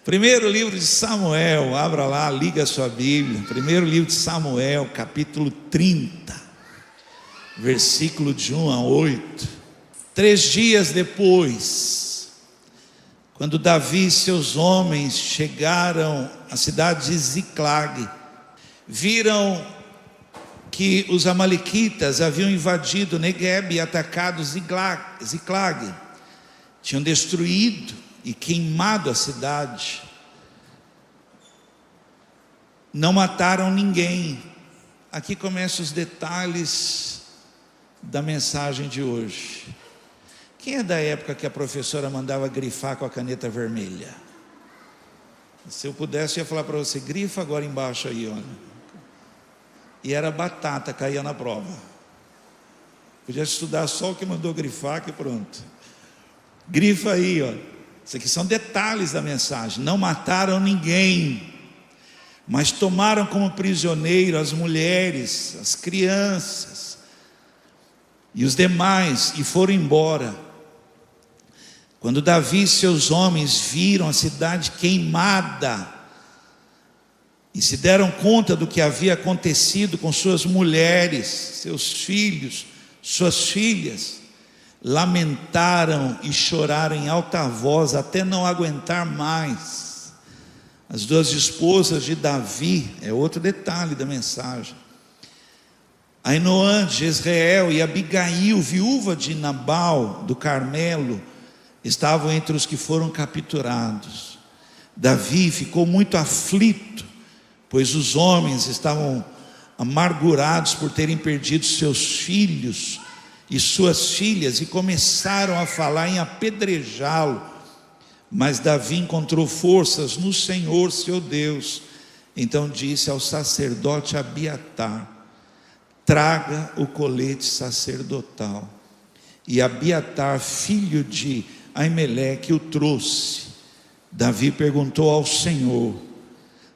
Primeiro livro de Samuel, abra lá, liga a sua Bíblia. Primeiro livro de Samuel, capítulo 30, versículo de 1 a 8. 3 dias depois, quando Davi e seus homens chegaram à cidade de Ziclag, viram que os amalequitas haviam invadido Negueb e atacado Ziclag, tinham destruído e queimado a cidade. Não mataram ninguém. Aqui começam os detalhes da mensagem de hoje. Quem é da época que a professora mandava grifar com a caneta vermelha? Se eu pudesse, eu ia falar para você: grifa agora embaixo aí, olha. E era batata, caía na prova. Podia estudar só o que mandou grifar, que pronto. Grifa aí, olha. Isso aqui são detalhes da mensagem. Não mataram ninguém, mas tomaram como prisioneiro as mulheres, as crianças e os demais, e foram embora. Quando Davi e seus homens viram a cidade queimada e se deram conta do que havia acontecido com suas mulheres, seus filhos, suas filhas, lamentaram e choraram em alta voz até não aguentar mais. As duas esposas de Davi, é outro detalhe da mensagem, Ainoã de Jezreel e Abigail, viúva de Nabal do Carmelo, estavam entre os que foram capturados. Davi ficou muito aflito, pois os homens estavam amargurados por terem perdido seus filhos e suas filhas, e começaram a falar em apedrejá-lo. Mas Davi encontrou forças no Senhor seu Deus. Então disse ao sacerdote Abiatar: traga o colete sacerdotal. E Abiatar, filho de Aimeleque, o trouxe. Davi perguntou ao Senhor: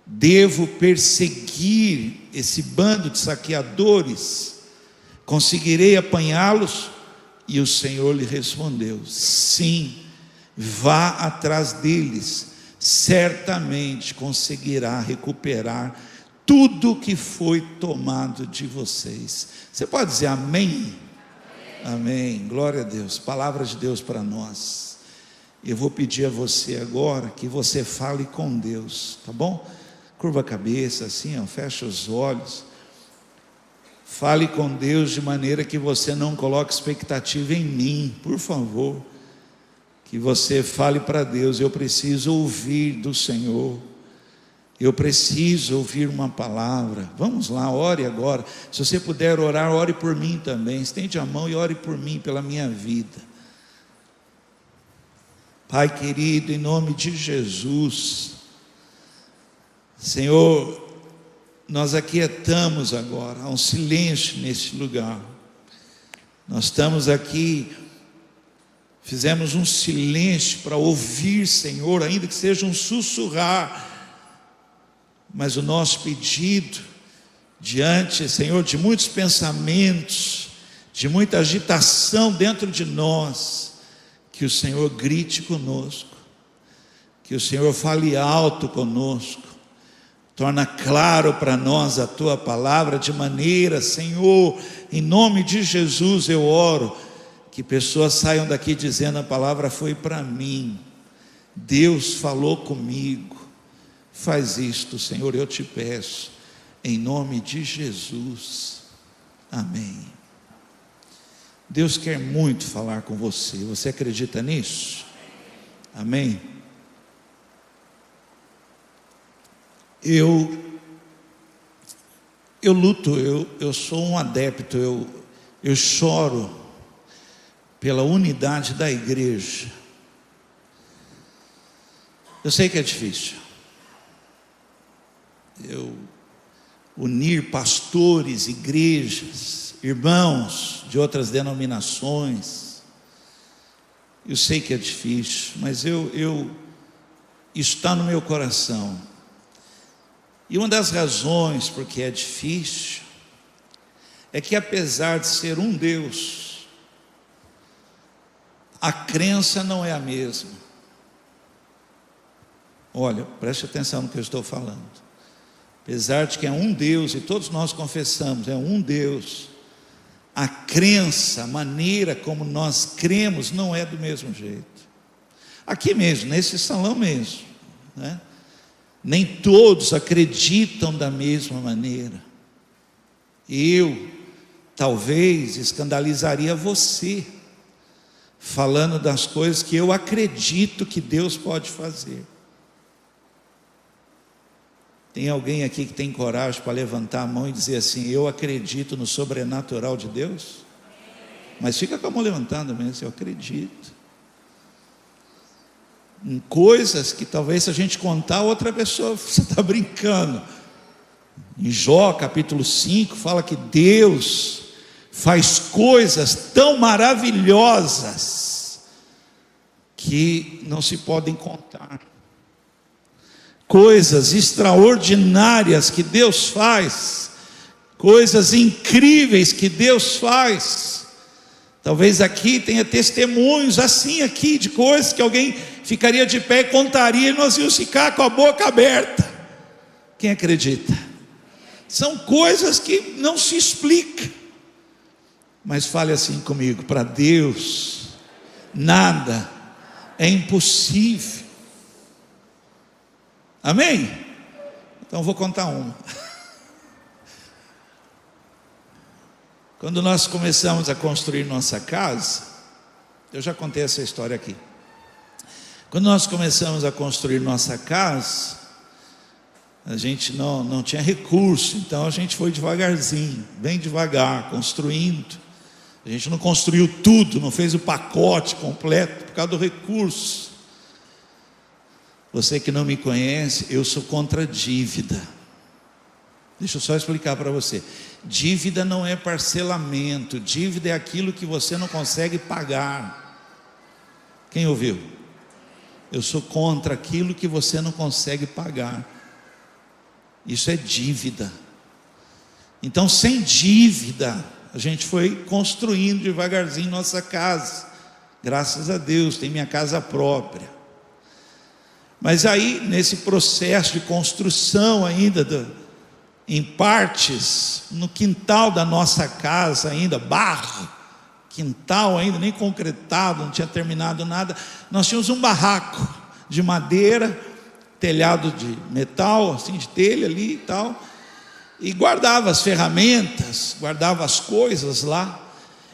devo perseguir esse bando de saqueadores? Conseguirei apanhá-los? E o Senhor lhe respondeu: sim, vá atrás deles, certamente conseguirá recuperar tudo que foi tomado de vocês. Você pode dizer amém? Amém, glória a Deus. Palavra de Deus para nós. Eu vou pedir a você agora que você fale com Deus, tá bom? Curva a cabeça assim, ó, fecha os olhos. Fale com Deus de maneira que você não coloque expectativa em mim, por favor. Que você fale para Deus: eu preciso ouvir do Senhor, eu preciso ouvir uma palavra. Vamos lá, ore agora. Se você puder orar, ore por mim também. Estende a mão e ore por mim, pela minha vida. Pai querido, em nome de Jesus, Senhor, nós aquietamos agora, há um silêncio nesse lugar. Nós estamos aqui, fizemos um silêncio para ouvir, Senhor, ainda que seja um sussurrar. Mas o nosso pedido, diante, Senhor, de muitos pensamentos, de muita agitação dentro de nós, que o Senhor grite conosco, que o Senhor fale alto conosco. Torna claro para nós a Tua palavra, de maneira, Senhor, em nome de Jesus eu oro, que pessoas saiam daqui dizendo: a palavra foi para mim, Deus falou comigo. Faz isto, Senhor, eu te peço, em nome de Jesus, amém. Deus quer muito falar com você, você acredita nisso? Amém? Eu luto, eu sou um adepto, eu choro pela unidade da igreja. Eu sei que é difícil. Eu unir pastores, igrejas, irmãos de outras denominações, eu sei que é difícil, mas isso está no meu coração. E uma das razões porque é difícil é que, apesar de ser um Deus, a crença não é a mesma. Olha, preste atenção no que eu estou falando. Apesar de que é um Deus, e todos nós confessamos, é um Deus, a crença, a maneira como nós cremos não é do mesmo jeito. Aqui mesmo, nesse salão mesmo, né? Nem todos acreditam da mesma maneira. Eu, talvez, escandalizaria você, falando das coisas que eu acredito que Deus pode fazer. Tem alguém aqui que tem coragem para levantar a mão e dizer assim: eu acredito no sobrenatural de Deus? Mas fica com a mão levantada mesmo, eu acredito. Em coisas que talvez se a gente contar, outra pessoa, você está brincando. Em Jó capítulo 5 fala que Deus faz coisas tão maravilhosas que não se podem contar. Coisas extraordinárias que Deus faz, coisas incríveis que Deus faz. Talvez aqui tenha testemunhos assim aqui, de coisas que alguém ficaria de pé e contaria, e nós íamos ficar com a boca aberta. Quem acredita? São coisas que não se explica. Mas fale assim comigo: para Deus nada é impossível. Amém? Então vou contar uma. Quando nós começamos a construir nossa casa, eu já contei essa história aqui. Quando nós começamos a construir nossa casa, a gente não tinha recurso, então a gente foi devagarzinho, bem devagar, construindo. A gente não construiu tudo, não fez o pacote completo por causa do recurso. Você que não me conhece, eu sou contra dívida. Deixa eu só explicar para você. Dívida não é parcelamento, dívida é aquilo que você não consegue pagar. Quem ouviu? Eu sou contra aquilo que você não consegue pagar. Isso é dívida. Então, sem dívida, a gente foi construindo devagarzinho nossa casa. Graças a Deus, tem minha casa própria. Mas aí, nesse processo de construção ainda, em partes, no quintal da nossa casa ainda, barro, quintal ainda, nem concretado, não tinha terminado nada, nós tínhamos um barraco de madeira, telhado de metal, assim, de telha ali e tal, e guardava as ferramentas, guardava as coisas lá.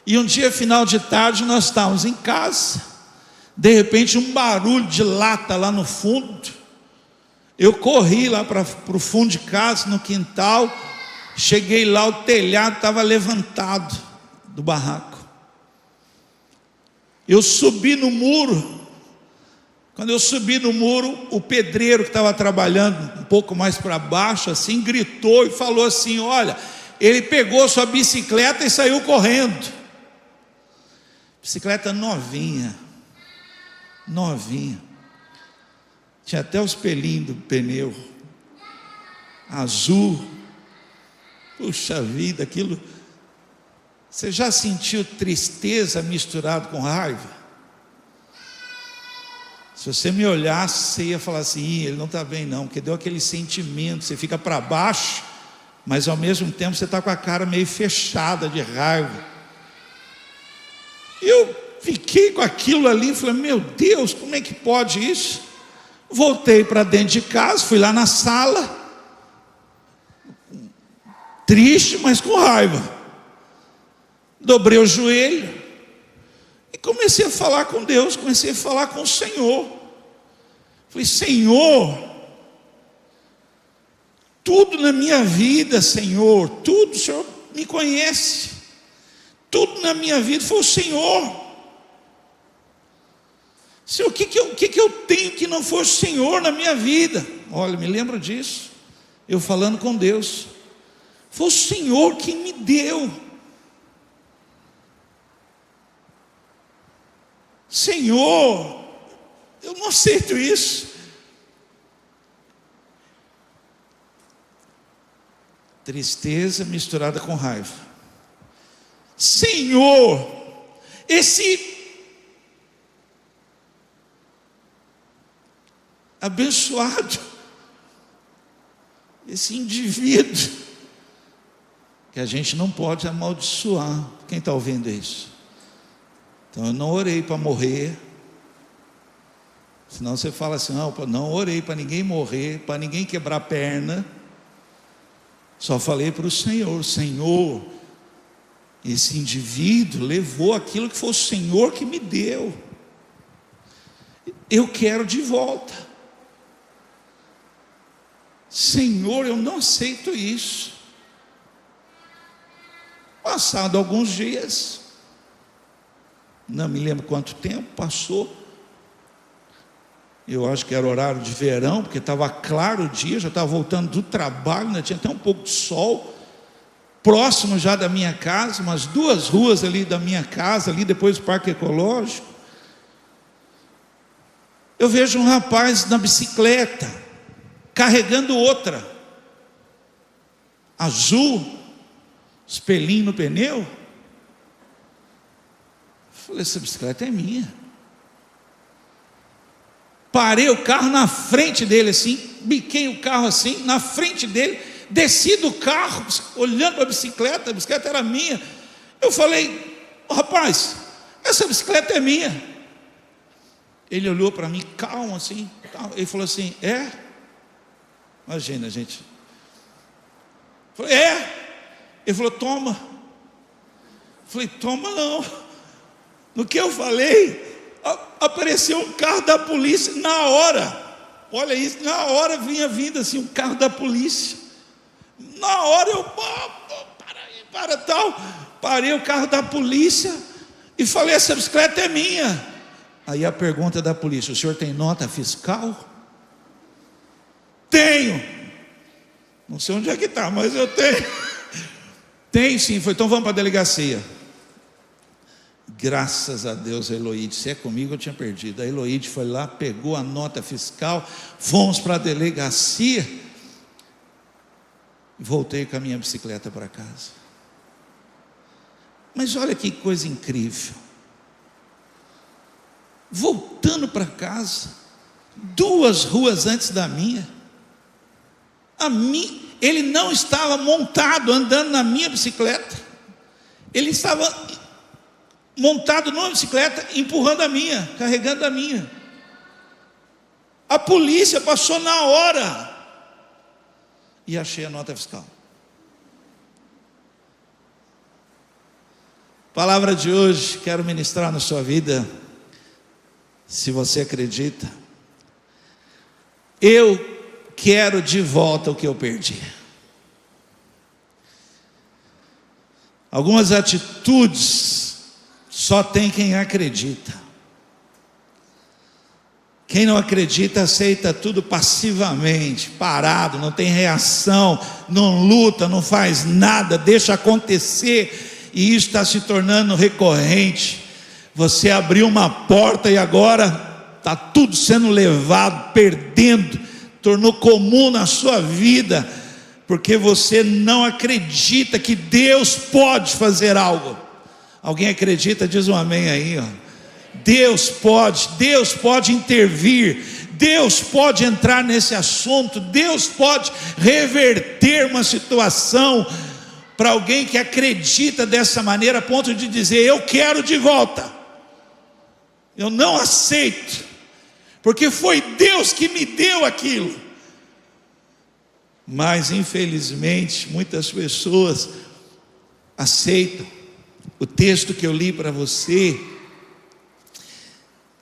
E um dia, final de tarde, nós estávamos em casa, de repente um barulho de lata lá no fundo. Eu corri lá para o fundo de casa, no quintal. Cheguei lá, o telhado estava levantado do barraco. Eu subi no muro. Quando eu subi no muro, o pedreiro que estava trabalhando um pouco mais para baixo assim, gritou e falou assim: olha, ele pegou sua bicicleta e saiu correndo. Bicicleta novinha, tinha até os pelinhos do pneu azul. Puxa vida, aquilo. Você já sentiu tristeza misturado com raiva? Se você me olhasse, você ia falar assim: ele não está bem não, porque deu aquele sentimento, você fica para baixo, mas ao mesmo tempo você está com a cara meio fechada de raiva. Eu fiquei com aquilo ali, falei: meu Deus, como é que pode isso? Voltei para dentro de casa, fui lá na sala, triste, mas com raiva. Dobrei o joelho e comecei a falar com Deus, comecei a falar com o Senhor. Falei: Senhor, tudo na minha vida, Senhor, tudo, o Senhor me conhece, tudo na minha vida foi o Senhor. Senhor, o que eu tenho que não for o Senhor na minha vida? Olha, me lembro disso, eu falando com Deus. Foi o Senhor quem me deu. Senhor, eu não aceito isso. Tristeza misturada com raiva. Senhor, abençoado, esse indivíduo, que a gente não pode amaldiçoar. Quem está ouvindo isso? Então eu não orei para morrer, senão você fala assim, não orei para ninguém morrer, para ninguém quebrar a perna, só falei para o Senhor, Senhor, esse indivíduo levou aquilo que foi o Senhor que me deu, eu quero de volta, Senhor, eu não aceito isso. Passado alguns dias, não me lembro quanto tempo passou, eu acho que era horário de verão, porque estava claro o dia, já estava voltando do trabalho, ainda tinha até um pouco de sol, próximo já da minha casa, umas 2 ruas ali da minha casa, ali depois do Parque Ecológico, eu vejo um rapaz na bicicleta, carregando outra, azul, espelhinho no pneu. Falei, essa bicicleta é minha. Parei o carro na frente dele assim, biquei o carro assim, na frente dele, desci do carro, olhando para a bicicleta era minha. Eu falei, rapaz, essa bicicleta é minha. Ele olhou para mim, calmo assim, ele falou assim, é? Imagina, gente. Eu falei, é? Ele falou, toma. Eu falei, toma não. No que eu falei, apareceu um carro da polícia na hora. Olha isso, na hora vinha vindo assim um carro da polícia. Na hora eu para tal. Parei o carro da polícia e falei, essa bicicleta é minha. Aí a pergunta da polícia, o senhor tem nota fiscal? Tenho. Não sei onde é que está, mas eu tenho. Tem sim. Foi, então vamos para a delegacia. Graças a Deus, a Eloíde, se é comigo eu tinha perdido. A Eloíde foi lá, pegou a nota fiscal, fomos para a delegacia e voltei com a minha bicicleta para casa. Mas olha que coisa incrível. Voltando para casa, 2 ruas antes da minha, ele não estava montado, andando na minha bicicleta, ele estava montado numa bicicleta, empurrando a minha, carregando a minha. A polícia passou na hora e achei a nota fiscal. Palavra de hoje, quero ministrar na sua vida, se você acredita. Eu quero de volta o que eu perdi. Algumas atitudes só tem quem acredita. Quem não acredita aceita tudo passivamente, parado, não tem reação, não luta, não faz nada, deixa acontecer, e isso está se tornando recorrente. Você abriu uma porta e agora está tudo sendo levado, perdendo, tornou comum na sua vida, porque você não acredita que Deus pode fazer algo. Alguém acredita? Diz um amém aí, ó. Deus pode intervir, Deus pode entrar nesse assunto, Deus pode reverter uma situação. Para alguém que acredita dessa maneira, a ponto de dizer, eu quero de volta, eu não aceito, porque foi Deus que me deu aquilo. Mas infelizmente muitas pessoas aceitam. O texto que eu li para você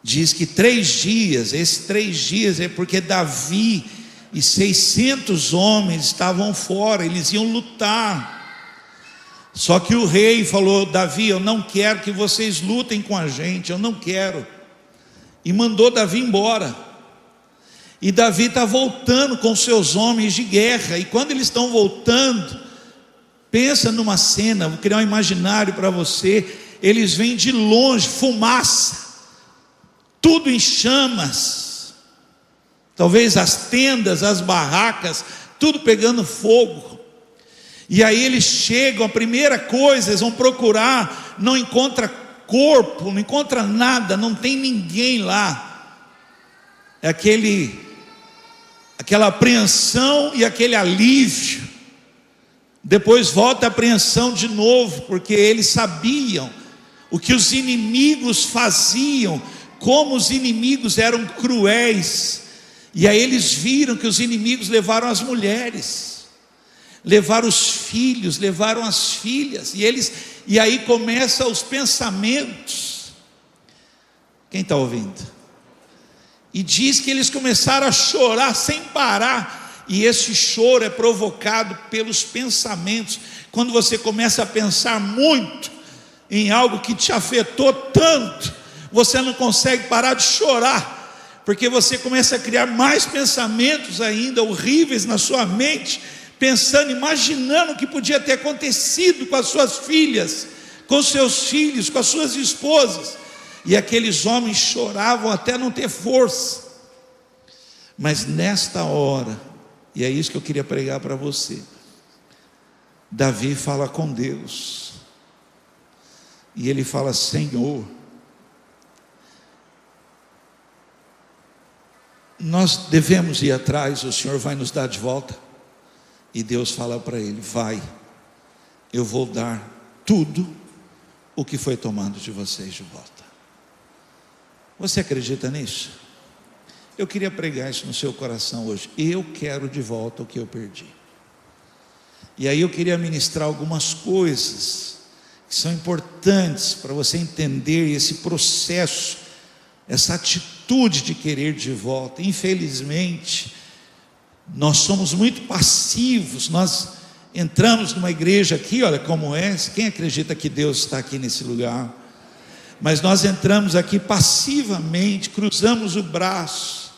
diz que 3 dias, esses 3 dias é porque Davi e 600 homens estavam fora, eles iam lutar. Só que o rei falou, Davi, eu não quero que vocês lutem com a gente, eu não quero. E mandou Davi embora. E Davi está voltando com seus homens de guerra, e quando eles estão voltando, pensa numa cena, vou criar um imaginário para você, eles vêm de longe, fumaça, tudo em chamas, talvez as tendas, as barracas, tudo pegando fogo. E aí eles chegam, a primeira coisa, eles vão procurar, não encontra corpo, não encontra nada, não tem ninguém lá. É aquele aquela apreensão e aquele alívio. Depois volta a apreensão de novo, porque eles sabiam o que os inimigos faziam, como os inimigos eram cruéis. E aí eles viram que os inimigos levaram as mulheres, levaram os filhos, levaram as filhas, e aí começam os pensamentos. Quem está ouvindo? E diz que eles começaram a chorar sem parar. E esse choro é provocado pelos pensamentos. Quando você começa a pensar muito em algo que te afetou tanto, você não consegue parar de chorar, porque você começa a criar mais pensamentos ainda horríveis na sua mente, pensando, imaginando o que podia ter acontecido com as suas filhas, com os seus filhos, com as suas esposas. E aqueles homens choravam até não ter força. Mas nesta hora, e é isso que eu queria pregar para você, Davi fala com Deus, e ele fala: Senhor, nós devemos ir atrás, o Senhor vai nos dar de volta. E Deus fala para ele: vai, eu vou dar tudo o que foi tomado de vocês de volta. Você acredita nisso? Eu queria pregar isso no seu coração hoje. Eu quero de volta o que eu perdi. E aí eu queria ministrar algumas coisas que são importantes para você entender esse processo, essa atitude de querer de volta. Infelizmente, nós somos muito passivos. Nós entramos numa igreja aqui, olha como é. Quem acredita que Deus está aqui nesse lugar? Mas nós entramos aqui passivamente, cruzamos o braço,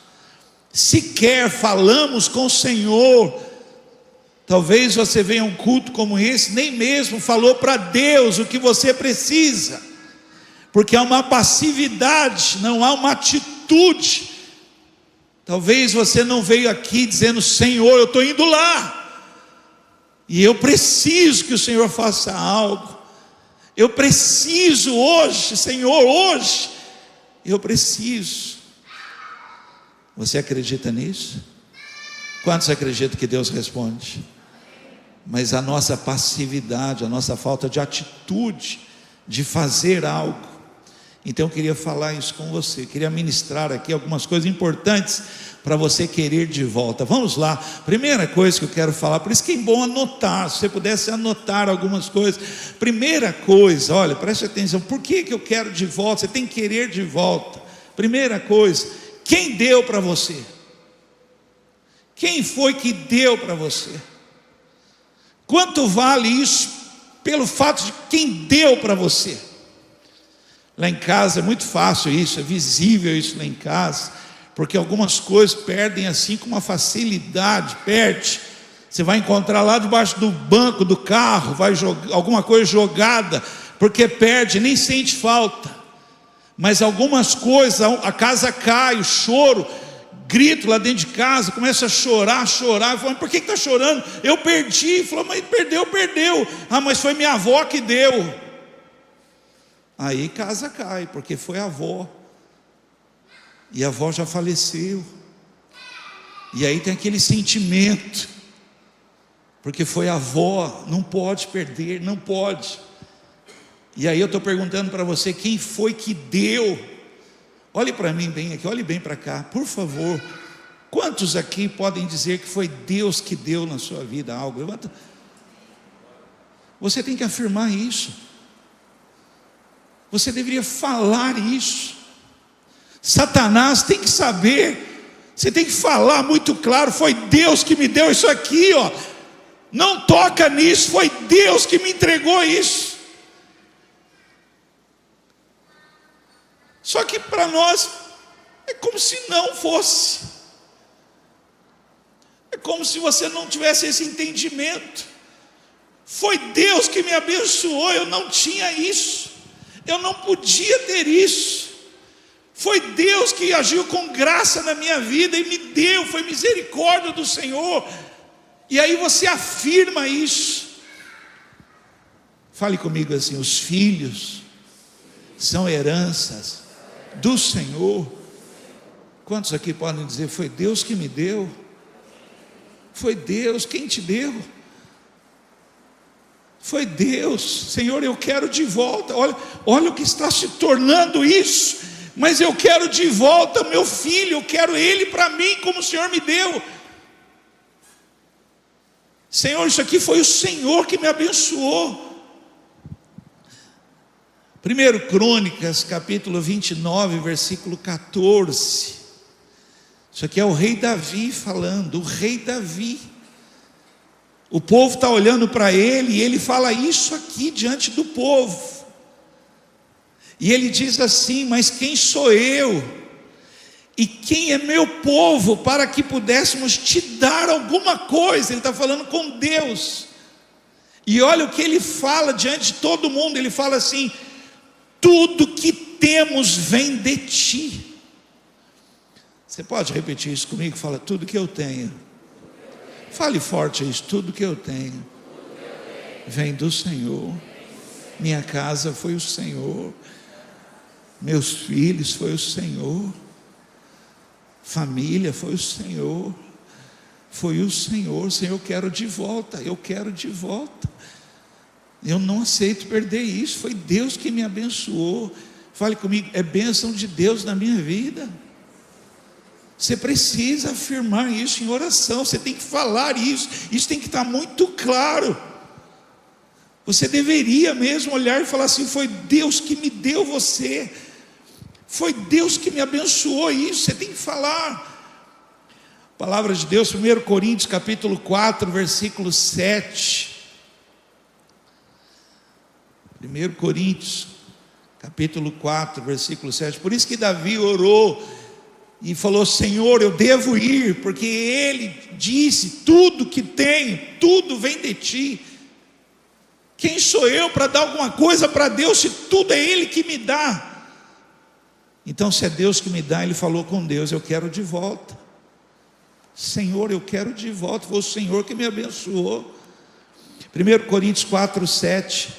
sequer falamos com o Senhor. Talvez você venha a um culto como esse, nem mesmo falou para Deus o que você precisa, porque há uma passividade, não há uma atitude. Talvez você não veio aqui dizendo: Senhor, eu estou indo lá, e eu preciso que o Senhor faça algo. Eu preciso hoje, Senhor, hoje eu preciso. Você acredita nisso? Quantos acreditam que Deus responde? Mas a nossa passividade, a nossa falta de atitude, de fazer algo. Então eu queria falar isso com você, queria ministrar aqui algumas coisas importantes para você querer de volta. Vamos lá, primeira coisa que eu quero falar, por isso que é bom anotar, se você pudesse anotar algumas coisas. Primeira coisa, olha, preste atenção, por que eu quero de volta? Você tem que querer de volta. Primeira coisa, quem deu para você? Quem foi que deu para você? Quanto vale isso pelo fato de quem deu para você? Lá em casa é muito fácil isso, é visível isso lá em casa, porque algumas coisas perdem assim com uma facilidade, perde. Você vai encontrar lá debaixo do banco do carro, vai jogar alguma coisa jogada, porque perde, nem sente falta. Mas algumas coisas, a casa cai, o choro, grito lá dentro de casa, começa a chorar, fala: por que está chorando? Eu perdi. Falou: mas perdeu. Ah, mas foi minha avó que deu. Aí casa cai, porque foi a avó, e a avó já faleceu, e aí tem aquele sentimento, porque foi a avó, não pode perder, não pode. E aí eu estou perguntando para você, quem foi que deu? Olhe para mim bem aqui, olhe bem para cá, por favor. Quantos aqui podem dizer que foi Deus que deu na sua vida algo? Levanta. Você tem que afirmar isso. Você deveria falar isso. Satanás tem que saber. Você tem que falar muito claro: foi Deus que me deu isso aqui, ó. Não toca nisso, foi Deus que me entregou isso. Só que para nós é como se não fosse. É como se você não tivesse esse entendimento. Foi Deus que me abençoou, eu não tinha isso. Eu não podia ter isso. Foi Deus que agiu com graça na minha vida e me deu, foi misericórdia do Senhor. E aí você afirma isso. Fale comigo assim: os filhos são heranças do Senhor. Quantos aqui podem dizer: foi Deus que me deu? Foi Deus. Quem te deu? Foi Deus. Senhor, eu quero de volta. Olha o que está se tornando isso. Mas eu quero de volta meu filho. Eu quero ele para mim, como o Senhor me deu. Senhor, isso aqui foi o Senhor que me abençoou. 1 Crônicas, capítulo 29, versículo 14. Isso aqui é o rei Davi falando, o rei Davi. O povo está olhando para ele e ele fala isso aqui diante do povo. E ele diz assim: mas quem sou eu? E quem é meu povo para que pudéssemos te dar alguma coisa? Ele está falando com Deus. E olha o que ele fala diante de todo mundo. Ele fala assim: tudo que temos vem de ti. Você pode repetir isso comigo? Fala: tudo que eu tenho. Fale forte isso: tudo que eu tenho vem do Senhor. Minha casa foi o Senhor, meus filhos foi o Senhor, família foi o Senhor, foi o Senhor. Senhor, eu quero de volta, eu quero de volta. Eu não aceito perder isso. Foi Deus que me abençoou. Fale comigo: é bênção de Deus na minha vida. Você precisa afirmar isso em oração. Você tem que falar isso. Isso tem que estar muito claro. Você deveria mesmo olhar e falar assim: foi Deus que me deu você, foi Deus que me abençoou. Isso você tem que falar. Palavra de Deus, 1 Coríntios capítulo 4, versículo 7. 1 Coríntios capítulo 4, versículo 7. Por isso que Davi orou e falou: Senhor, eu devo ir, porque ele disse: tudo que tenho, tudo vem de ti. Quem sou eu para dar alguma coisa para Deus, se tudo é Ele que me dá? Então, se é Deus que me dá, ele falou com Deus: eu quero de volta. Senhor, eu quero de volta. Foi o Senhor que me abençoou. 1 Coríntios 4, 7.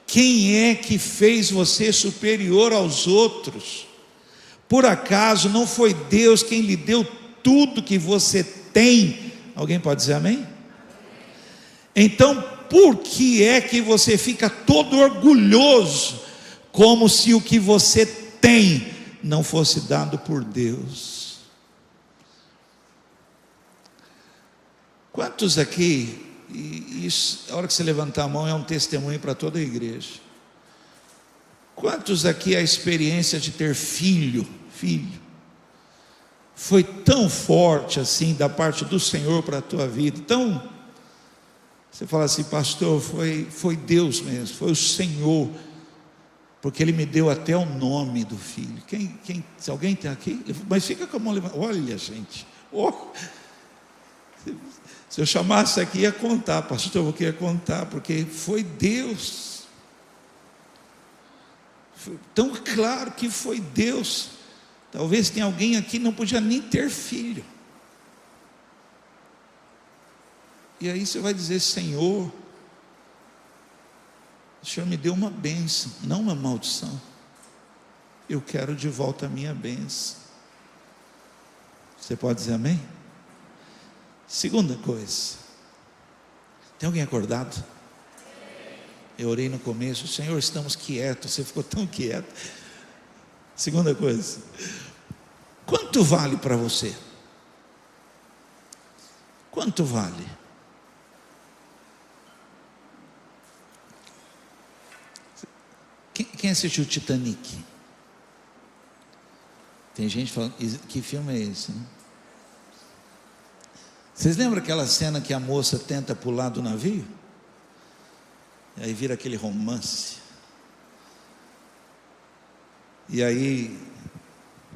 Quem é que fez você superior aos outros? Por acaso não foi Deus quem lhe deu tudo que você tem? Alguém pode dizer amém? Então, por que é que você fica todo orgulhoso, como se o que você tem não fosse dado por Deus? Quantos aqui, e isso, a hora que você levantar a mão é um testemunho para toda a igreja, quantos aqui a experiência de ter filho foi tão forte assim da parte do Senhor para a tua vida? Então você fala assim: pastor, foi Deus mesmo, foi o Senhor, porque Ele me deu até o nome do filho. Se alguém está aqui, mas fica com a mão levantada. Olha, gente, se eu chamasse aqui ia contar, pastor, eu queria contar, porque foi Deus. Foi tão claro que foi Deus. Talvez tenha alguém aqui que não podia nem ter filho. E aí você vai dizer: Senhor, o Senhor me deu uma bênção, não uma maldição. Eu quero de volta a minha bênção. Você pode dizer amém? Segunda coisa, tem alguém acordado? Eu orei no começo: Senhor, estamos quietos. Você ficou tão quieto. Segunda coisa, quanto vale para você? Quanto vale? Quem assistiu o Titanic? Tem gente falando: que filme é esse, né? Vocês lembram aquela cena que a moça tenta pular do navio? E aí vira aquele romance. E aí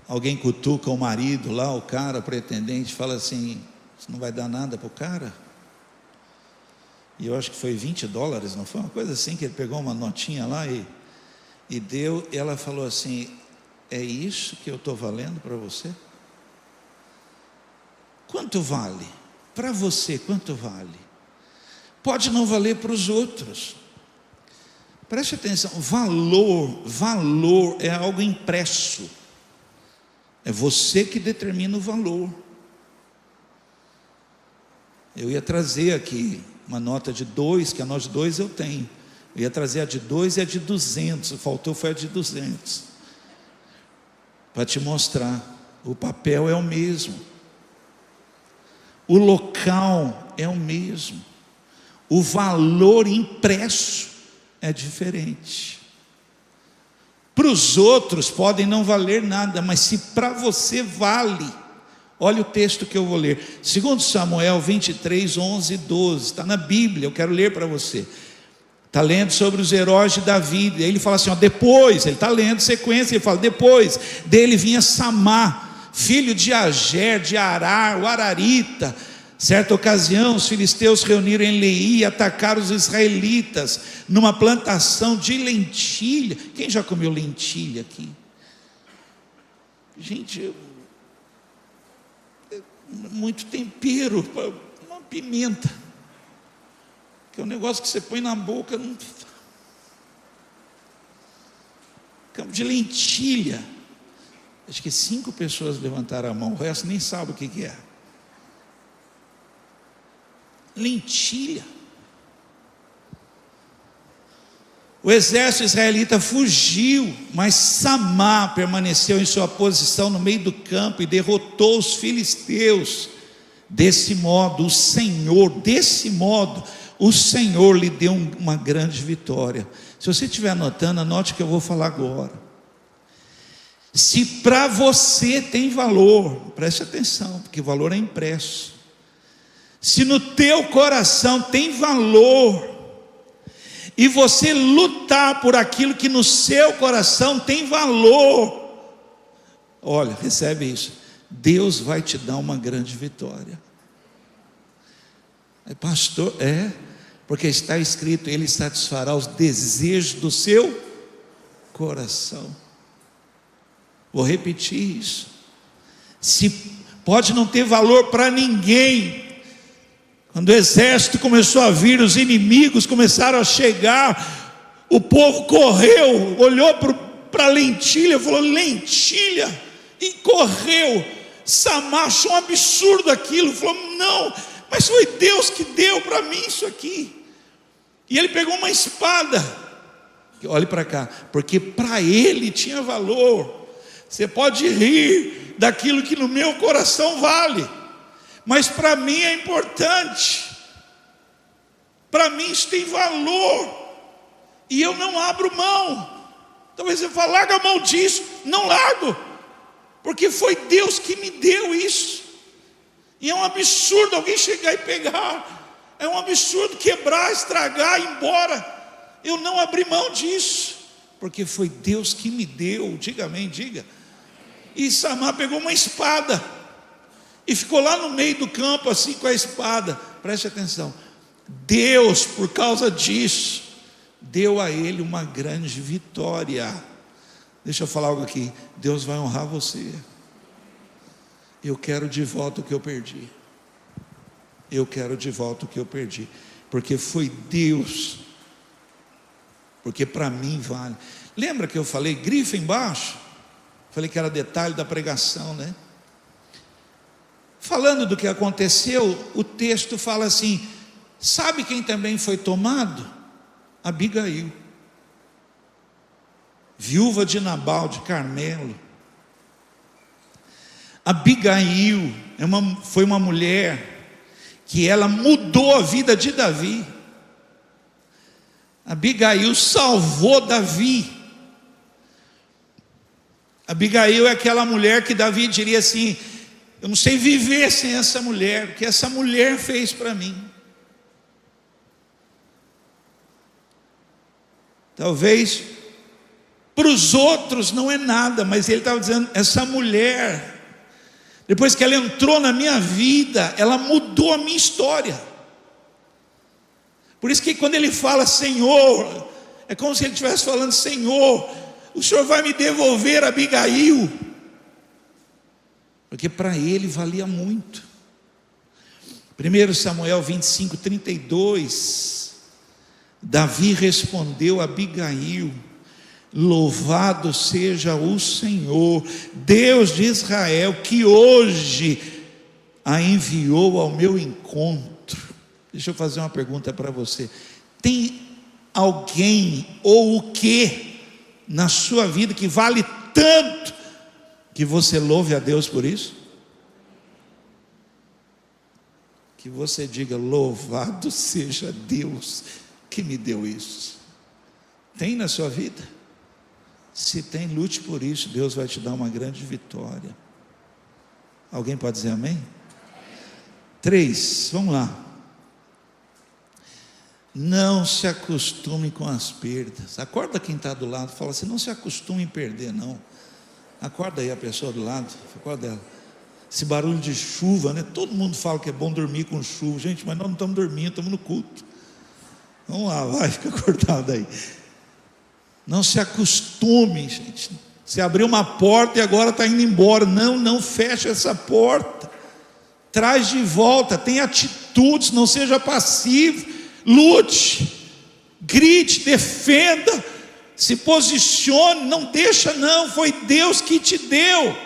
alguém cutuca o marido lá, o cara, o pretendente, fala assim: isso não vai dar nada para o cara? E eu acho que foi $20, não foi? Uma coisa assim, que ele pegou uma notinha lá e deu. E ela falou assim: é isso que eu estou valendo para você? Quanto vale? Para você, quanto vale? Pode não valer para os outros. Preste atenção: valor é algo impresso. É você que determina o valor. Eu ia trazer aqui uma nota de 2, que a nota de 2 eu tenho. Eu ia trazer a de 2 e a de 200. Faltou foi a de 200. Para te mostrar. O papel é o mesmo. O local é o mesmo. O valor impresso é diferente. Para os outros podem não valer nada, mas se para você vale, olha o texto que eu vou ler, 2 Samuel 23, 11 e 12, está na Bíblia, eu quero ler para você. Está lendo sobre os heróis de Davi, e ele fala assim, ó, depois, ele está lendo sequência, ele fala, depois dele vinha Samá, filho de Ager, de Arar, o Ararita. Certa ocasião, os filisteus reuniram em Leí e atacaram os israelitas numa plantação de lentilha. Quem já comeu lentilha aqui? Gente, muito tempero, uma pimenta, que é um negócio que você põe na boca, não... Campo de lentilha. Acho que 5 pessoas levantaram a mão, o resto nem sabe o que é. Lentilha. O exército israelita fugiu, mas Samá permaneceu em sua posição no meio do campo e derrotou os filisteus. Desse modo o Senhor lhe deu uma grande vitória. Se você estiver anotando, anote o que eu vou falar agora. Se para você tem valor, preste atenção, porque valor é impresso. Se no teu coração tem valor, e você lutar por aquilo que no seu coração tem valor, olha, recebe isso, Deus vai te dar uma grande vitória. Pastor, porque está escrito, Ele satisfará os desejos do seu coração. Vou repetir isso. Se pode não ter valor para ninguém, quando o exército começou a vir, os inimigos começaram a chegar, o povo correu, olhou para a lentilha, falou, lentilha, e correu. Samá achou um absurdo aquilo, falou, não, mas foi Deus que deu para mim isso aqui. E ele pegou uma espada, olhe para cá, porque para ele tinha valor. Você pode rir daquilo que no meu coração vale, mas para mim é importante, para mim isso tem valor, e eu não abro mão. Talvez você fale, larga a mão disso. Não largo, porque foi Deus que me deu isso, e é um absurdo alguém chegar e pegar, é um absurdo quebrar, estragar, ir embora. Eu não abri mão disso, porque foi Deus que me deu. Diga amém, diga. E Samá pegou uma espada e ficou lá no meio do campo assim com a espada. Preste atenção, Deus por causa disso deu a ele uma grande vitória. Deixa eu falar algo aqui, Deus vai honrar você. Eu quero de volta o que eu perdi. Eu quero de volta o que eu perdi, porque foi Deus, porque para mim vale. Lembra que eu falei, grifa embaixo? Falei que era detalhe da pregação, né? Falando do que aconteceu, o texto fala assim, sabe quem também foi tomado? Abigail, viúva de Nabal de Carmelo. Abigail foi uma mulher que ela mudou a vida de Davi. Abigail salvou Davi. Abigail é aquela mulher que Davi diria assim, eu não sei viver sem essa mulher, o que essa mulher fez para mim. Talvez para os outros não é nada, mas ele estava dizendo, essa mulher, depois que ela entrou na minha vida, ela mudou a minha história. Por isso que quando ele fala Senhor, é como se ele estivesse falando, Senhor, o Senhor vai me devolver Abigail, porque para ele valia muito. 1 Samuel 25, 32, Davi respondeu a Abigail, louvado seja o Senhor, Deus de Israel, que hoje a enviou ao meu encontro. Deixa eu fazer uma pergunta para você. Tem alguém ou o que na sua vida que vale tanto que você louve a Deus por isso? Que você diga: louvado seja Deus que me deu isso. Tem na sua vida? Se tem, lute por isso, Deus vai te dar uma grande vitória. Alguém pode dizer amém? 3, vamos lá. Não se acostume com as perdas. Acorda quem está do lado, fala assim: não se acostume em perder, não. Acorda aí a pessoa do lado, acorda ela. Esse barulho de chuva, né? Todo mundo fala que é bom dormir com chuva. Gente, mas nós não estamos dormindo, estamos no culto. Vamos lá, vai, fica acordado aí. Não se acostume, gente. Você abriu uma porta e agora está indo embora. Não feche essa porta. Traz de volta, tenha atitudes, não seja passivo. Lute, grite, defenda, se posicione, não deixa não, foi Deus que te deu.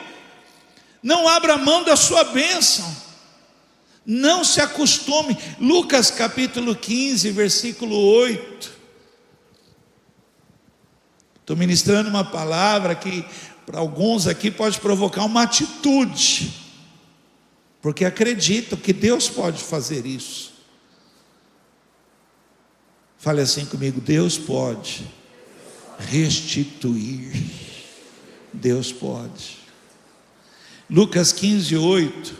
Não abra mão da sua bênção. Não se acostume. Lucas capítulo 15, versículo 8. Estou ministrando uma palavra que para alguns aqui pode provocar uma atitude, porque acreditam que Deus pode fazer isso. Fale assim comigo: Deus pode restituir. Deus pode. Lucas 15, 8.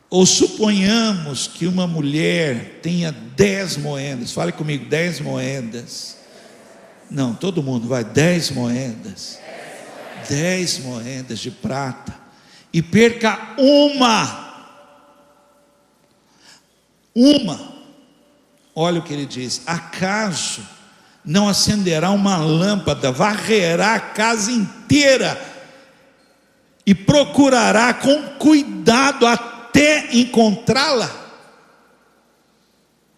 Ou suponhamos que uma mulher tenha 10 moedas. Fale comigo: 10 moedas. Não, todo mundo vai. 10 moedas. 10 moedas de prata. E perca uma. Olha o que ele diz: acaso não acenderá uma lâmpada, varrerá a casa inteira e procurará com cuidado até encontrá-la?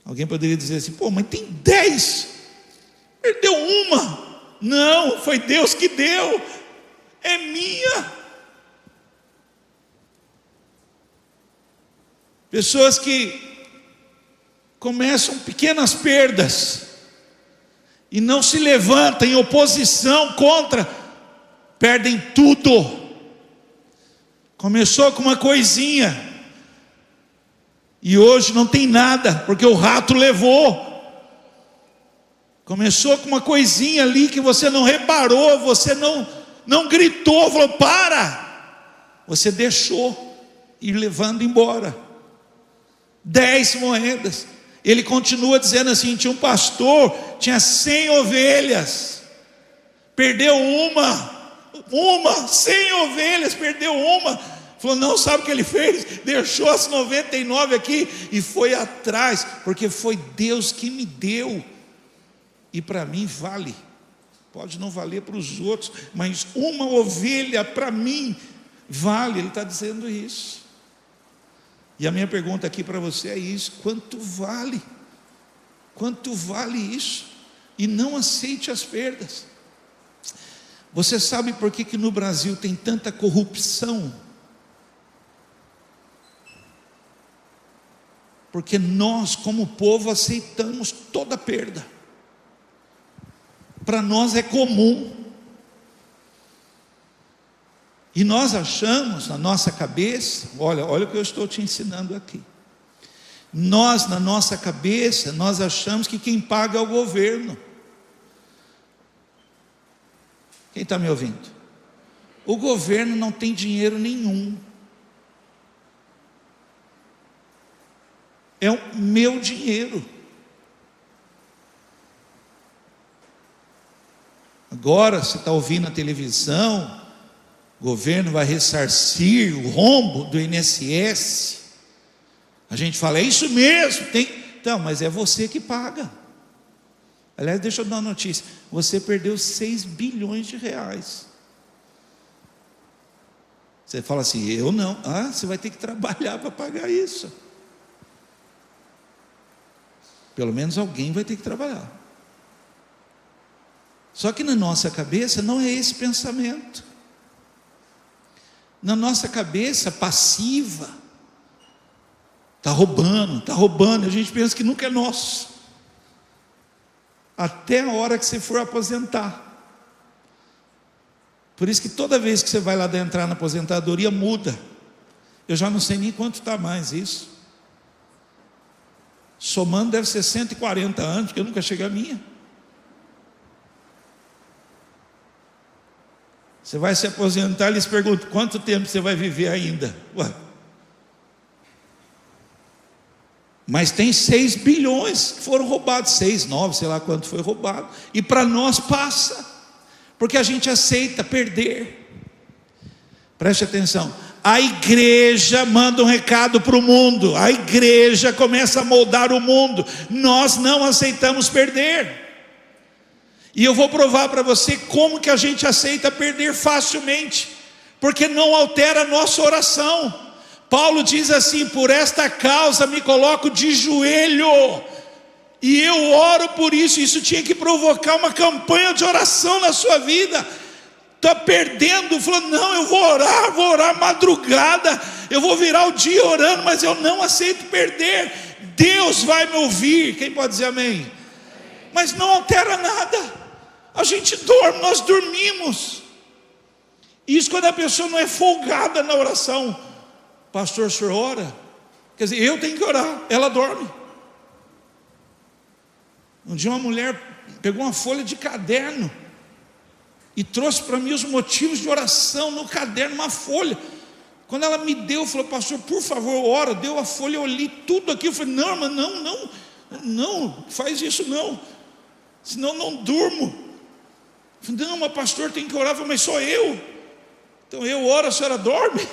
Alguém poderia dizer assim: pô, mas tem 10, perdeu uma. Não, foi Deus que deu, é minha. Pessoas que começam pequenas perdas e não se levantam em oposição contra, perdem tudo. Começou com uma coisinha e hoje não tem nada, porque o rato levou. Começou com uma coisinha ali que você não reparou, você não gritou, falou: para. Você deixou ir levando embora. 10 moedas. Ele continua dizendo assim: tinha um pastor, tinha 100 ovelhas, perdeu uma, 100 ovelhas, perdeu uma. Falou: não, sabe o que ele fez? Deixou as 99 aqui e foi atrás, porque foi Deus que me deu, e para mim vale. Pode não valer para os outros, mas uma ovelha para mim vale. Ele está dizendo isso. E a minha pergunta aqui para você é isso: quanto vale? Quanto vale isso? E não aceite as perdas. Você sabe por que no Brasil tem tanta corrupção? Porque nós, como povo, aceitamos toda perda. Para nós é comum. E nós achamos na nossa cabeça, olha o que eu estou te ensinando aqui. Nós, na nossa cabeça, nós achamos que quem paga é o governo. Quem está me ouvindo? O governo não tem dinheiro nenhum. É o meu dinheiro. Agora você está ouvindo na televisão: o governo vai ressarcir o rombo do INSS. A gente fala: é isso mesmo, tem. Então, mas é você que paga. Aliás, deixa eu dar uma notícia: você perdeu 6 bilhões de reais. Você fala assim: eu não. Você vai ter que trabalhar para pagar isso. Pelo menos alguém vai ter que trabalhar. Só que na nossa cabeça não é esse pensamento. Na nossa cabeça passiva, está roubando, a gente pensa que nunca é nosso, até a hora que você for aposentar. Por isso que toda vez que você vai lá entrar na aposentadoria, muda. Eu já não sei nem quanto está mais isso. Somando deve ser 140 anos, porque eu nunca cheguei a minha. Você vai se aposentar, eles perguntam, quanto tempo você vai viver ainda? Ué. Mas tem 6 bilhões que foram roubados, 6, 9, sei lá quanto foi roubado. E para nós passa, porque a gente aceita perder. Preste atenção, a igreja manda um recado para o mundo, a igreja começa a moldar o mundo, nós não aceitamos perder. E eu vou provar para você como que a gente aceita perder facilmente, porque não altera a nossa oração. Paulo diz assim, por esta causa me coloco de joelho, e eu oro por isso. Isso tinha que provocar uma campanha de oração na sua vida. Está perdendo, falando, não, eu vou orar madrugada, eu vou virar o dia orando, mas eu não aceito perder. Deus vai me ouvir, quem pode dizer amém? Mas não altera nada. A gente dorme, nós dormimos. Isso quando a pessoa não é folgada na oração. Pastor, o senhor ora? Quer dizer, eu tenho que orar, ela dorme. Um dia uma mulher pegou uma folha de caderno e trouxe para mim os motivos de oração no caderno, uma folha. Quando ela me deu, falou, pastor, por favor, ora. Deu a folha, eu li tudo aqui. Eu falei, não, irmã, não, faz isso não, senão não durmo. Eu falei, não, mas pastor, tem que orar. Eu falei, mas sou eu. Então eu oro, a senhora dorme.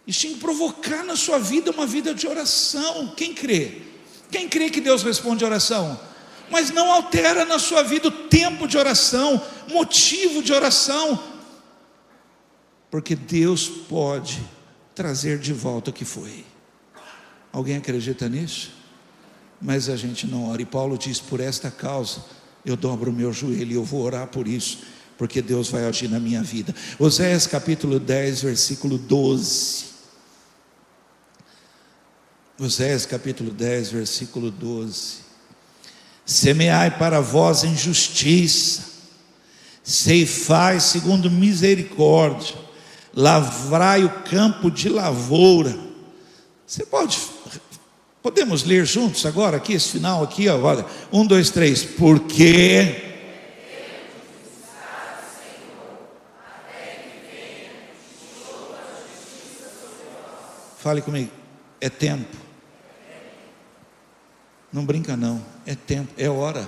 Isso tinha que provocar na sua vida uma vida de oração. Quem crê? Quem crê que Deus responde a oração? Mas não altera na sua vida o tempo de oração, motivo de oração, porque Deus pode trazer de volta o que foi. Alguém acredita nisso? Mas a gente não ora. E Paulo diz, por esta causa eu dobro o meu joelho e eu vou orar por isso, porque Deus vai agir na minha vida. Oséias capítulo 10, versículo 12. Oséias capítulo 10, versículo 12. Semeai para vós em justiça, ceifai segundo misericórdia, lavrai o campo de lavoura. Podemos ler juntos agora aqui, esse final aqui, ó, olha, 1, 2, 3, porque fale comigo, é tempo. Não brinca não, é tempo, é hora.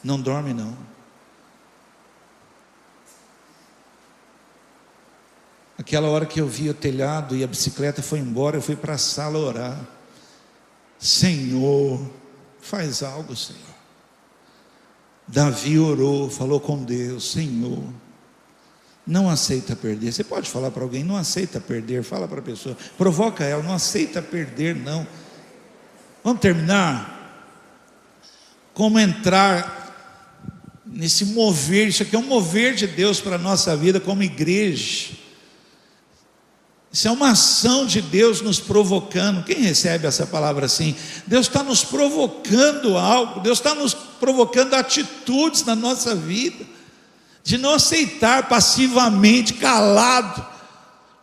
Não dorme não. Aquela hora que eu vi o telhado e a bicicleta foi embora, eu fui para a sala orar. Senhor, faz algo, Senhor. Davi orou, falou com Deus, Senhor, não aceita perder. Você pode falar para alguém, não aceita perder, fala para a pessoa, provoca ela, não aceita perder não. Vamos terminar? Como entrar nesse mover? Isso aqui é um mover de Deus para a nossa vida como igreja. Isso é uma ação de Deus nos provocando. Quem recebe essa palavra assim? Deus está nos provocando algo, Deus está nos provocando atitudes na nossa vida, de não aceitar passivamente, calado,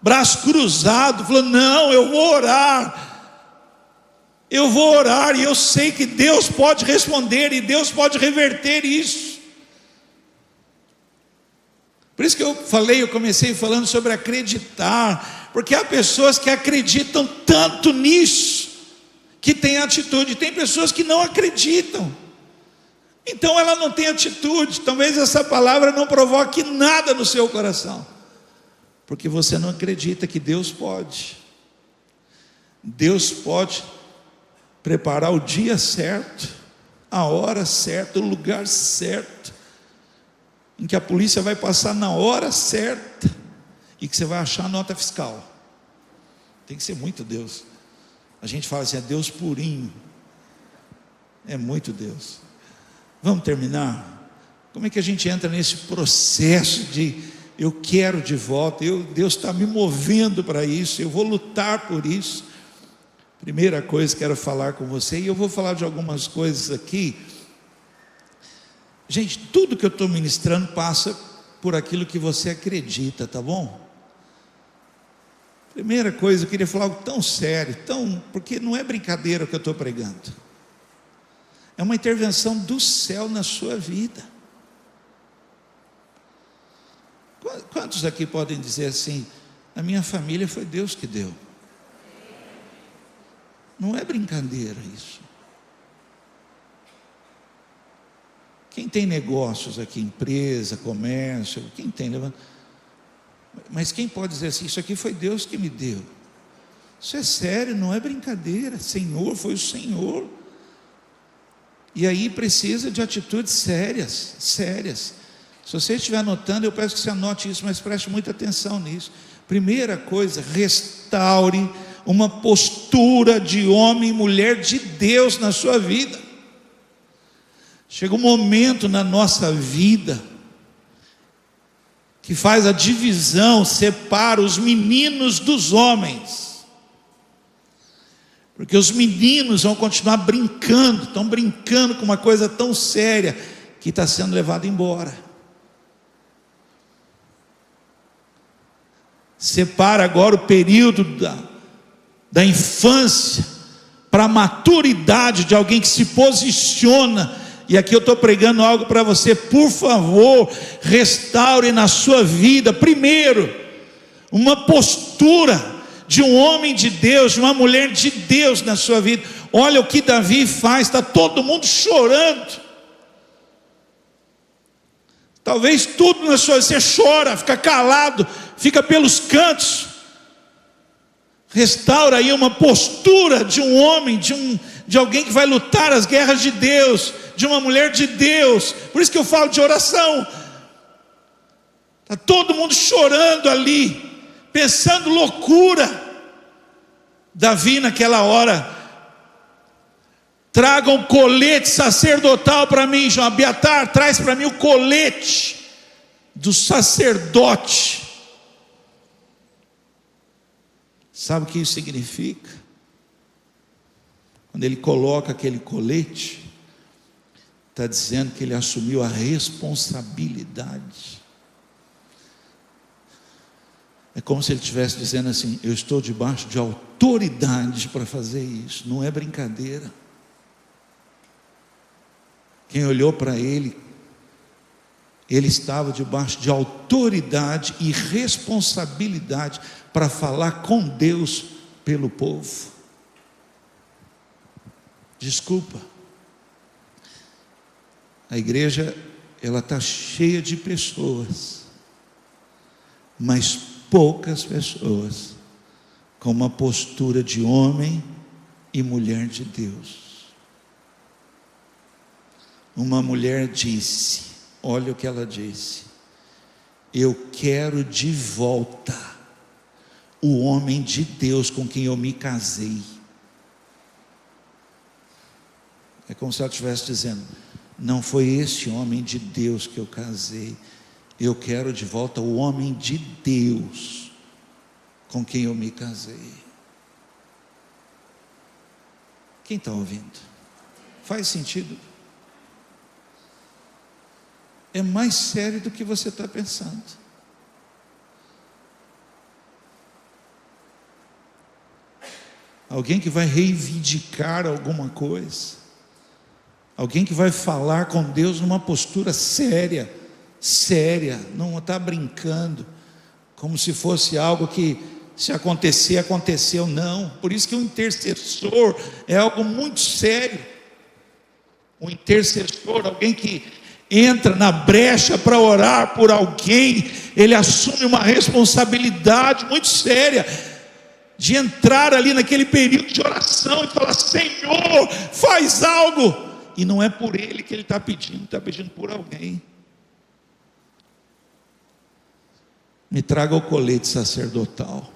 braço cruzado, falando, não, eu vou orar, e eu sei que Deus pode responder, e Deus pode reverter isso. Por isso que eu comecei falando sobre acreditar, porque há pessoas que acreditam tanto nisso, que tem atitude, tem pessoas que não acreditam, então ela não tem atitude. Talvez essa palavra não provoque nada no seu coração, porque você não acredita que Deus pode preparar o dia certo, a hora certa, o lugar certo, em que a polícia vai passar na hora certa, e que você vai achar a nota fiscal. Tem que ser muito Deus. A gente fala assim, é Deus purinho, é muito Deus. Vamos terminar? Como é que a gente entra nesse processo de eu quero de volta, Deus está me movendo para isso, eu vou lutar por isso. Primeira coisa que quero falar com você, e eu vou falar de algumas coisas aqui. Gente, tudo que eu estou ministrando passa por aquilo que você acredita, tá bom? Primeira coisa, eu queria falar algo tão sério, porque não é brincadeira o que eu estou pregando. É uma intervenção do céu na sua vida. Quantos aqui podem dizer assim: a minha família foi Deus que deu? Não é brincadeira isso. Quem tem negócios aqui, empresa, comércio, quem tem, levanta. Mas quem pode dizer assim: isso aqui foi Deus que me deu? Isso é sério, não é brincadeira. Senhor, foi o Senhor. E aí precisa de atitudes sérias. Se você estiver anotando, eu peço que você anote isso, mas preste muita atenção nisso. Primeira coisa, restaure uma postura de homem e mulher de Deus na sua vida. Chega um momento na nossa vida que faz a divisão, separa os meninos dos homens, porque os meninos vão continuar brincando, estão brincando com uma coisa tão séria, que está sendo levado embora. Separa agora o período da infância para a maturidade de alguém que se posiciona. E aqui eu estou pregando algo para você. Por favor, restaure na sua vida, primeiro, uma postura de um homem de Deus, de uma mulher de Deus na sua vida. Olha o que Davi faz, está todo mundo chorando. Talvez tudo na sua vida, você chora, fica calado, fica pelos cantos. Restaura aí uma postura de um homem, de alguém que vai lutar as guerras de Deus, de uma mulher de Deus. Por isso que eu falo de oração. Está todo mundo chorando ali, pensando loucura. Davi naquela hora: traga um colete sacerdotal para mim, João Abiatar, traz para mim o colete do sacerdote. Sabe o que isso significa? Quando ele coloca aquele colete, está dizendo que ele assumiu a responsabilidade. É como se ele estivesse dizendo assim: eu estou debaixo de autoridade para fazer isso, não é brincadeira. Quem olhou para ele, ele estava debaixo de autoridade e responsabilidade para falar com Deus pelo povo. Desculpa, a igreja, ela está cheia de pessoas, mas poucas pessoas com uma postura de homem e mulher de Deus. Uma mulher disse, olha o que ela disse: eu quero de volta o homem de Deus com quem eu me casei. É como se ela estivesse dizendo: não foi esse homem de Deus que eu casei, eu quero de volta o homem de Deus com quem eu me casei. Quem está ouvindo? Faz sentido? É mais sério do que você está pensando. Alguém que vai reivindicar alguma coisa, alguém que vai falar com Deus numa postura séria, não está brincando, como se fosse algo que, se acontecer, aconteceu. Não, por isso que o intercessor é algo muito sério. O intercessor, alguém que entra na brecha para orar por alguém, ele assume uma responsabilidade muito séria, de entrar ali naquele período de oração e falar: Senhor, faz algo. E não é por ele que ele está pedindo por alguém. Me traga o colete sacerdotal.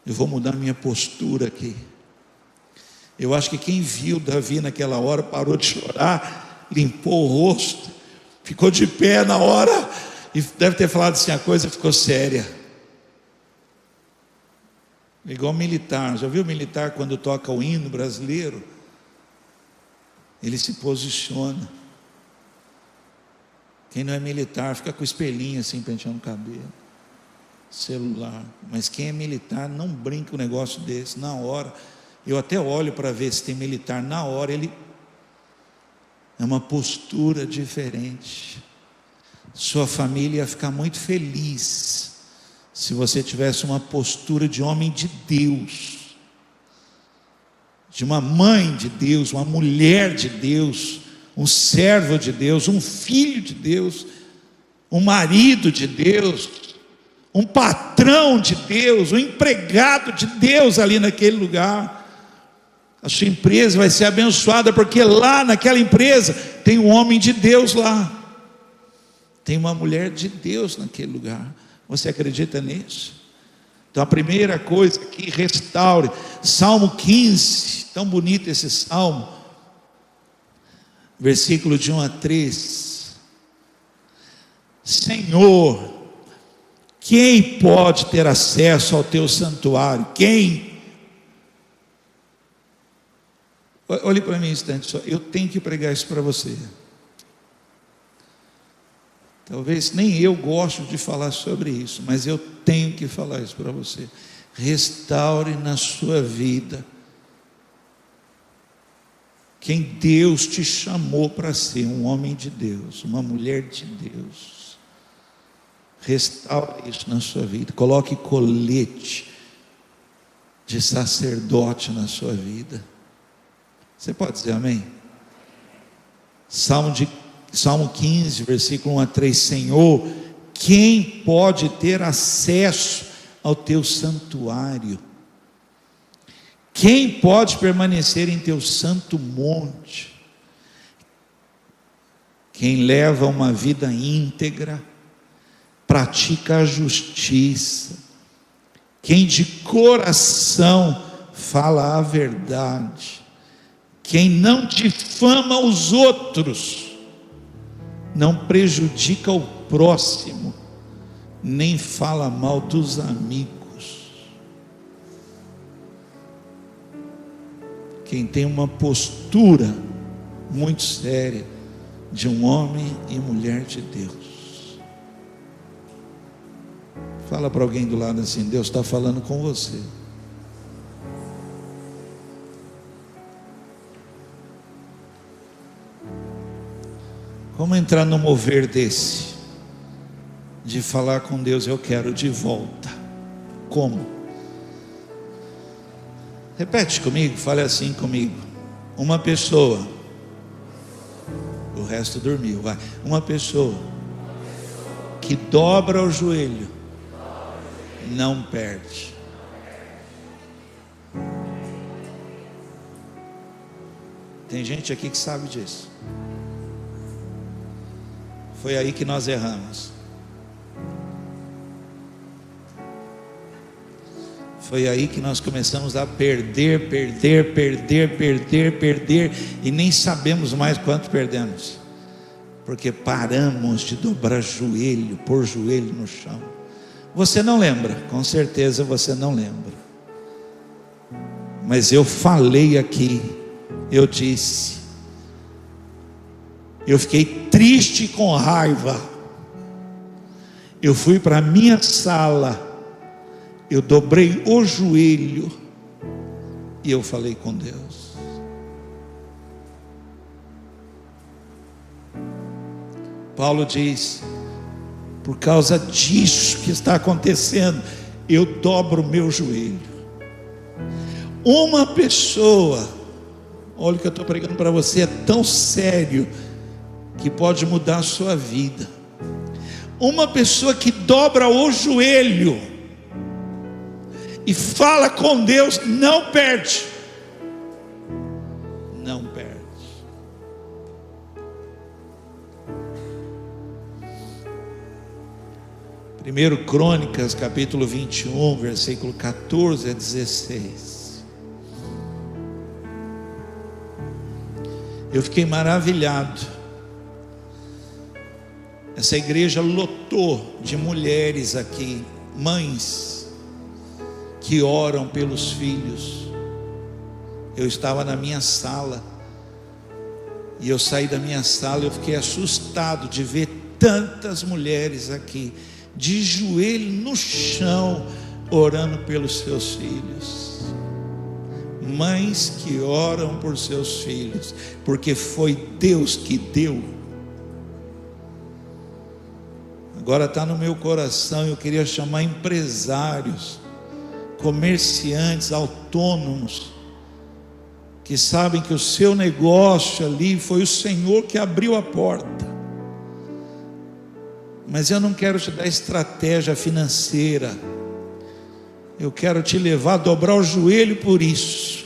Eu vou mudar minha postura aqui. Eu acho que quem viu Davi naquela hora parou de chorar, limpou o rosto, ficou de pé na hora E deve ter falado assim, a coisa ficou séria. Igual militar. Já viu militar quando toca o hino brasileiro? Ele se posiciona. Quem não é militar fica com o espelhinho assim, penteando o cabelo, celular. Mas quem é militar não brinca um negócio desse. Na hora, eu até olho para ver se tem militar. Na hora ele é uma postura diferente. Sua família ia ficar muito feliz se você tivesse uma postura de homem de Deus, de uma mãe de Deus, uma mulher de Deus, um servo de Deus, um filho de Deus, um marido de Deus, um patrão de Deus, um empregado de Deus ali naquele lugar. A sua empresa vai ser abençoada, porque lá naquela empresa tem um homem de Deus lá, tem uma mulher de Deus naquele lugar. Você acredita nisso? Então a primeira coisa que restaure, Salmo 15, tão bonito esse salmo, versículo de 1 a 3. Senhor, quem pode ter acesso ao teu santuário? Quem? Olhe para mim um instante só, eu tenho que pregar isso para você. Talvez nem eu gosto de falar sobre isso, mas eu tenho que falar isso para você. Restaure na sua vida quem Deus te chamou para ser, um homem de Deus, uma mulher de Deus. Restaure isso na sua vida. Coloque colete de sacerdote na sua vida. Você pode dizer amém? Salmo 15, versículo 1 a 3. Senhor, quem pode ter acesso ao teu santuário? Quem pode permanecer em teu santo monte? Quem leva uma vida íntegra, pratica a justiça, quem de coração fala a verdade, quem não difama os outros, não prejudica o próximo, nem fala mal dos amigos. Quem tem uma postura muito séria de um homem e mulher de Deus. Fala para alguém do lado assim: Deus está falando com você. Como entrar no mover desse? De falar com Deus, eu quero de volta. Como? Repete comigo, fale assim comigo. Uma pessoa, o resto dormiu, vai. Uma pessoa que dobra o joelho, não perde. Tem gente aqui que sabe disso. Foi aí que nós erramos. Foi aí que nós começamos a perder, e nem sabemos mais quanto perdemos, porque paramos de dobrar joelho, pôr joelho no chão. Você não lembra, com certeza você não lembra, mas eu falei aqui, eu disse, eu fiquei triste com raiva, eu fui para a minha sala, eu dobrei o joelho e eu falei com Deus. Paulo diz: por causa disso que está acontecendo, eu dobro o meu joelho. Uma pessoa, olha o que eu estou pregando para você, é tão sério que pode mudar a sua vida. Uma pessoa que dobra o joelho e fala com Deus, não perde. Não perde. Primeiro Crônicas, capítulo 21, versículo 14 a 16. Eu fiquei maravilhado. Essa igreja lotou de mulheres aqui, mães, que oram pelos filhos. Eu estava na minha sala, e eu saí da minha sala, eu fiquei assustado de ver tantas mulheres aqui, de joelho no chão, orando pelos seus filhos. Mães que oram por seus filhos, porque foi Deus que deu. Agora está no meu coração, eu queria chamar empresários, comerciantes, autônomos, que sabem que o seu negócio ali foi o Senhor que abriu a porta. Mas eu não quero te dar estratégia financeira, eu quero te levar a dobrar o joelho por isso,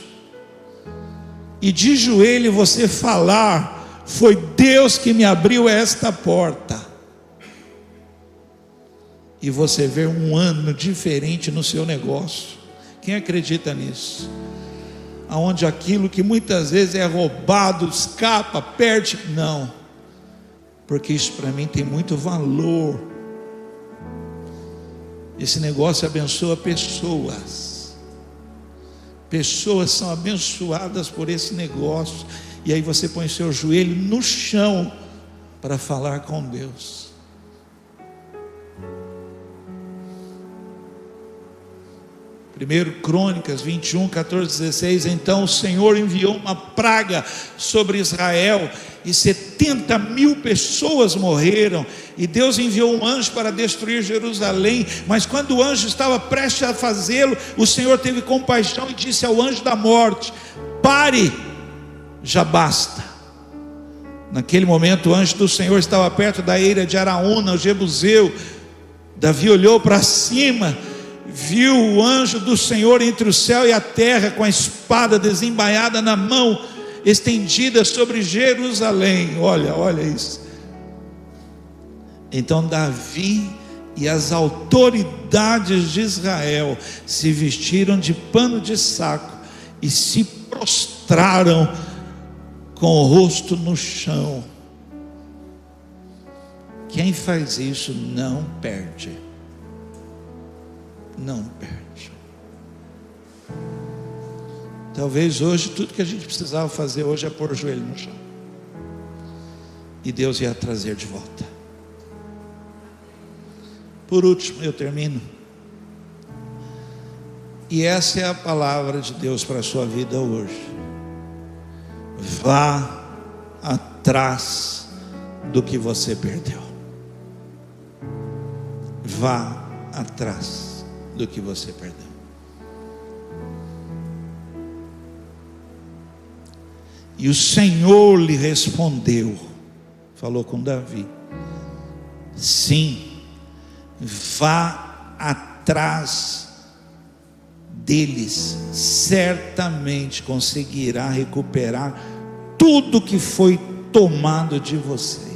e de joelho você falar: foi Deus que me abriu esta porta. E você ver um ano diferente no seu negócio. Quem acredita nisso? Aonde aquilo que muitas vezes é roubado, escapa, perde, não, porque isso para mim tem muito valor. Esse negócio abençoa pessoas, pessoas são abençoadas por esse negócio, e aí você põe seu joelho no chão para falar com Deus. 1 Crônicas 21, 14, 16. Então o Senhor enviou uma praga sobre Israel, e 70.000 pessoas morreram, e Deus enviou um anjo para destruir Jerusalém. Mas quando o anjo estava prestes a fazê-lo, o Senhor teve compaixão e disse ao anjo da morte: pare, já basta. Naquele momento o anjo do Senhor estava perto da eira de Araúna, o Jebuseu. Davi olhou para cima, viu o anjo do Senhor entre o céu e a terra, com a espada desembainhada na mão, estendida sobre Jerusalém. Olha isso. Então Davi e as autoridades de Israel se vestiram de pano de saco e se prostraram com o rosto no chão. Quem faz isso não perde. Não perde. Talvez hoje tudo que a gente precisava fazer hoje é pôr o joelho no chão, e Deus ia trazer de volta. Por último, eu termino, e essa é a palavra de Deus para a sua vida hoje: vá atrás do que você perdeu. Vá atrás do que você perdeu. E o Senhor lhe respondeu, falou com Davi: sim, vá atrás deles, certamente conseguirá recuperar tudo que foi tomado de vocês.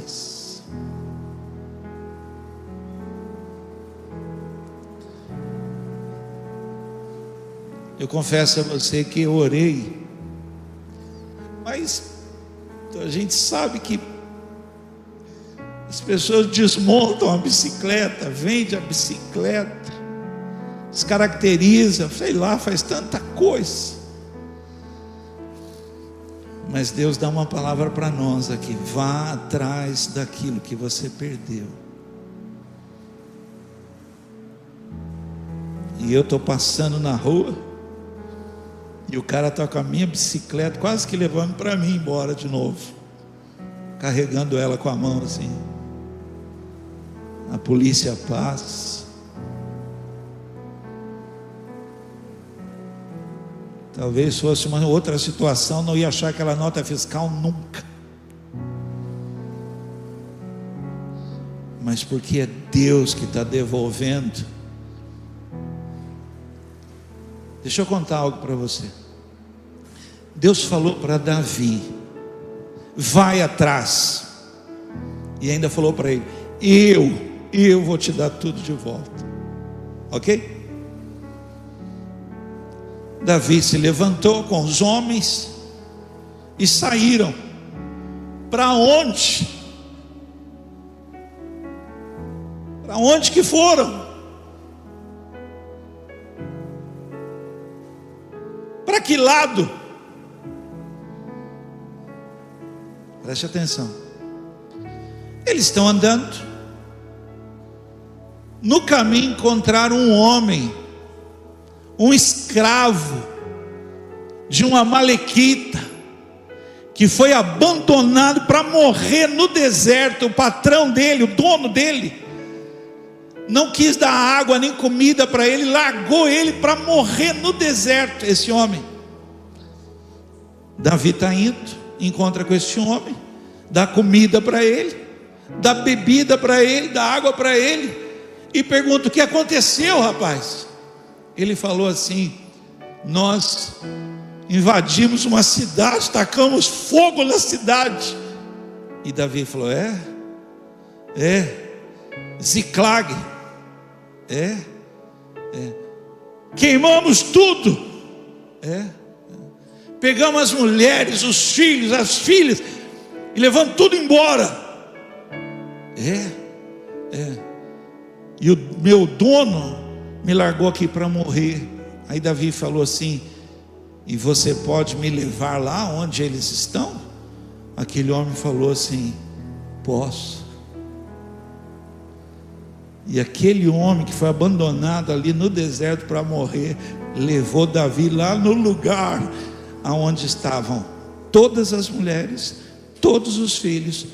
Eu confesso a você que eu orei, mas a gente sabe que as pessoas desmontam a bicicleta, vendem a bicicleta, descaracteriza, sei lá, faz tanta coisa. Mas Deus dá uma palavra para nós aqui: vá atrás daquilo que você perdeu. E eu estou passando na rua, e o cara está com a minha bicicleta, quase que levando para mim embora de novo, carregando ela com a mão assim. A polícia passa. Talvez fosse uma outra situação, não ia achar aquela nota fiscal nunca. Mas porque é Deus que está devolvendo. Deixa eu contar algo para você. Deus falou para Davi: vai atrás. E ainda falou para ele: eu vou te dar tudo de volta. Ok? Davi se levantou com os homens e saíram. Para onde? Para onde que foram? Para que lado? Preste atenção. Eles estão andando. No caminho encontraram um homem, um escravo de uma amalequita, que foi abandonado para morrer no deserto. O patrão dele, o dono dele, não quis dar água nem comida para ele, largou ele para morrer no deserto. Esse homem, Davi está indo, encontra com esse homem, dá comida para ele, dá bebida para ele, dá água para ele, e pergunta: o que aconteceu, rapaz? Ele falou assim: nós invadimos uma cidade, tacamos fogo na cidade. E Davi falou: Ziclag, queimamos tudo, pegamos as mulheres, os filhos, as filhas, e levamos tudo embora. E o meu dono me largou aqui para morrer. Aí Davi falou assim: e você pode me levar lá onde eles estão? Aquele homem falou assim: posso. E aquele homem que foi abandonado ali no deserto para morrer, levou Davi lá no lugar aonde estavam todas as mulheres, todos os filhos,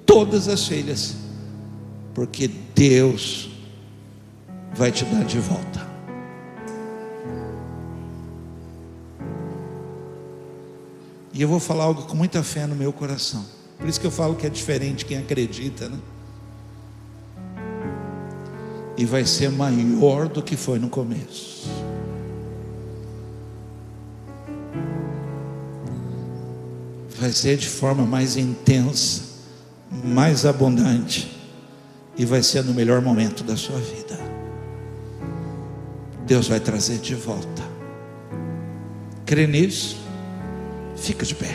todas as filhas, porque Deus vai te dar de volta. E eu vou falar algo com muita fé no meu coração. Por isso que eu falo que é diferente quem acredita, né? E vai ser maior do que foi no começo. Vai ser de forma mais intensa, mais abundante, e vai ser no melhor momento da sua vida. Deus vai trazer de volta. Crê nisso? Fica de pé.